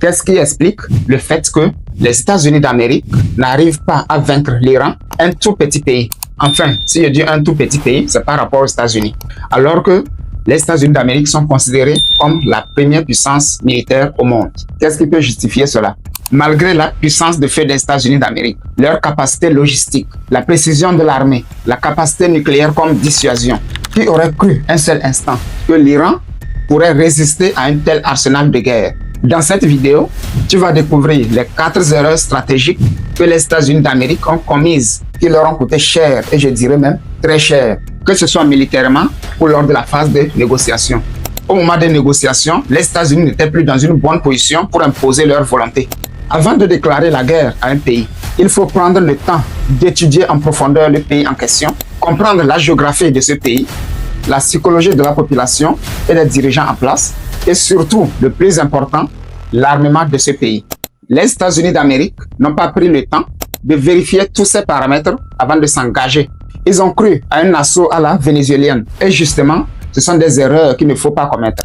Qu'est-ce qui explique le fait que les États-Unis d'Amérique n'arrivent pas à vaincre l'Iran, un tout petit pays? Enfin, si je dis un tout petit pays, c'est par rapport aux États-Unis. Alors que les États-Unis d'Amérique sont considérés comme la première puissance militaire au monde. Qu'est-ce qui peut justifier cela? Malgré la puissance de feu des États-Unis d'Amérique, leur capacité logistique, la précision de l'armée, la capacité nucléaire comme dissuasion, qui aurait cru un seul instant que l'Iran pourrait résister à un tel arsenal de guerre? Dans cette vidéo, tu vas découvrir les 4 erreurs stratégiques que les États-Unis d'Amérique ont commises, qui leur ont coûté cher, et je dirais même très cher, que ce soit militairement ou lors de la phase de négociation. Au moment des négociations, les États-Unis n'étaient plus dans une bonne position pour imposer leur volonté. Avant de déclarer la guerre à un pays, il faut prendre le temps d'étudier en profondeur le pays en question, comprendre la géographie de ce pays, la psychologie de la population et des dirigeants en place, et surtout, le plus important, l'armement de ce pays. Les États-Unis d'Amérique n'ont pas pris le temps de vérifier tous ces paramètres avant de s'engager. Ils ont cru à un assaut à la vénézuélienne. Et justement, ce sont des erreurs qu'il ne faut pas commettre.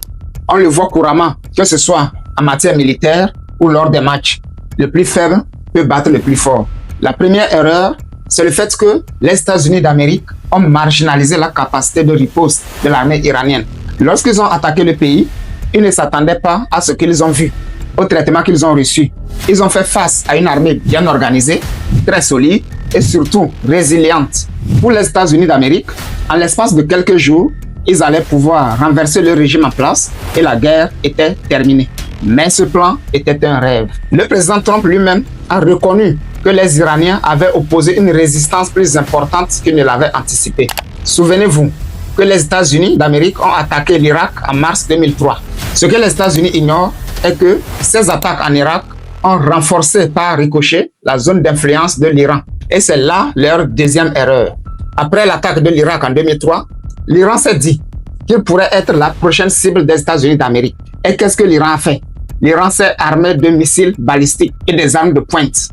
On le voit couramment, que ce soit en matière militaire ou lors des matchs. Le plus faible peut battre le plus fort. La première erreur, c'est le fait que les États-Unis d'Amérique ont marginalisé la capacité de riposte de l'armée iranienne. Lorsqu'ils ont attaqué le pays, ils ne s'attendaient pas à ce qu'ils ont vu, au traitement qu'ils ont reçu. Ils ont fait face à une armée bien organisée, très solide et surtout résiliente. Pour les États-Unis d'Amérique, en l'espace de quelques jours, ils allaient pouvoir renverser le régime en place et la guerre était terminée. Mais ce plan était un rêve. Le président Trump lui-même a reconnu que les Iraniens avaient opposé une résistance plus importante qu'ils ne l'avaient anticipé. Souvenez-vous que les États-Unis d'Amérique ont attaqué l'Irak en mars 2003. Ce que les États-Unis ignorent est que ces attaques en Irak ont renforcé par ricochet la zone d'influence de l'Iran. Et c'est là leur deuxième erreur. Après l'attaque de l'Irak en 2003, l'Iran s'est dit qu'il pourrait être la prochaine cible des États-Unis d'Amérique. Et qu'est-ce que l'Iran a fait? L'Iran s'est armé de missiles balistiques et des armes de pointe.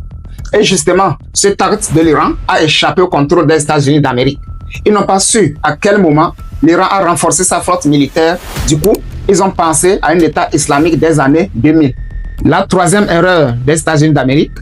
Et justement, cet acte de l'Iran a échappé au contrôle des États-Unis d'Amérique. Ils n'ont pas su à quel moment l'Iran a renforcé sa flotte militaire. Du coup, ils ont pensé à un État islamique des années 2000. La troisième erreur des États-Unis d'Amérique,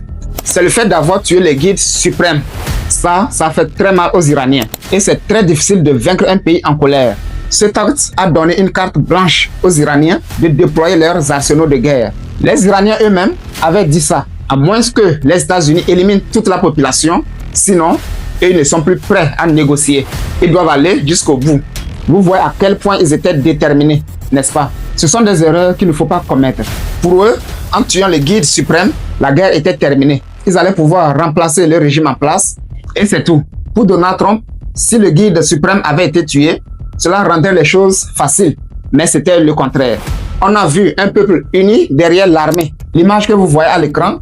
c'est le fait d'avoir tué les guides suprêmes. Ça fait très mal aux Iraniens. Et c'est très difficile de vaincre un pays en colère. Cet acte a donné une carte blanche aux Iraniens de déployer leurs arsenaux de guerre. Les Iraniens eux-mêmes avaient dit ça. À moins que les États-Unis éliminent toute la population, sinon, ils ne sont plus prêts à négocier. Ils doivent aller jusqu'au bout. Vous voyez à quel point ils étaient déterminés, n'est-ce pas? Ce sont des erreurs qu'il ne faut pas commettre. Pour eux, en tuant le guide suprême, la guerre était terminée. Ils allaient pouvoir remplacer le régime en place et c'est tout. Pour Donald Trump, si le guide suprême avait été tué, cela rendrait les choses faciles. Mais c'était le contraire. On a vu un peuple uni derrière l'armée. L'image que vous voyez à l'écran,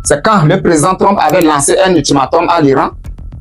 c'est quand le président Trump avait lancé un ultimatum à l'Iran,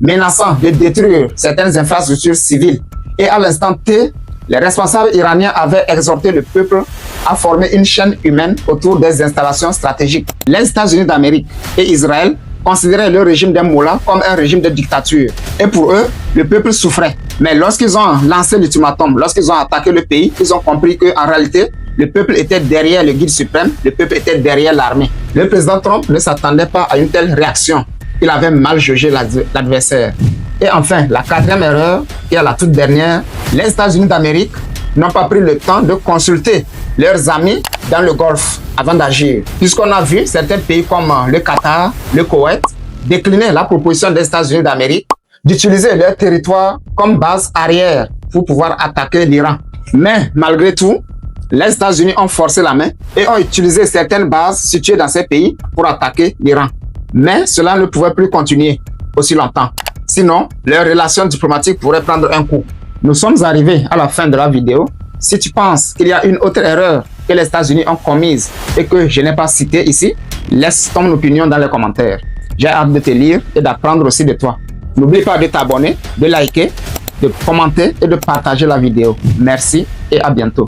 menaçant de détruire certaines infrastructures civiles. Et à l'instant T, les responsables iraniens avaient exhorté le peuple à former une chaîne humaine autour des installations stratégiques. Les États-Unis d'Amérique et Israël considéraient le régime des mollahs comme un régime de dictature. Et pour eux, le peuple souffrait. Mais lorsqu'ils ont lancé l'ultimatum, lorsqu'ils ont attaqué le pays, ils ont compris qu'en réalité, le peuple était derrière le guide suprême, le peuple était derrière l'armée. Le président Trump ne s'attendait pas à une telle réaction. Il avait mal jugé l'adversaire. Et enfin, la quatrième erreur, et à la toute dernière, les États-Unis d'Amérique n'ont pas pris le temps de consulter leurs amis dans le Golfe avant d'agir. Puisqu'on a vu certains pays comme le Qatar, le Koweït, décliner la proposition des États-Unis d'Amérique d'utiliser leur territoire comme base arrière pour pouvoir attaquer l'Iran. Mais malgré tout, les États-Unis ont forcé la main et ont utilisé certaines bases situées dans ces pays pour attaquer l'Iran. Mais cela ne pouvait plus continuer aussi longtemps. Sinon, leurs relations diplomatiques pourraient prendre un coup. Nous sommes arrivés à la fin de la vidéo. Si tu penses qu'il y a une autre erreur que les États-Unis ont commise et que je n'ai pas citée ici, laisse ton opinion dans les commentaires. J'ai hâte de te lire et d'apprendre aussi de toi. N'oublie pas de t'abonner, de liker, de commenter et de partager la vidéo. Merci et à bientôt.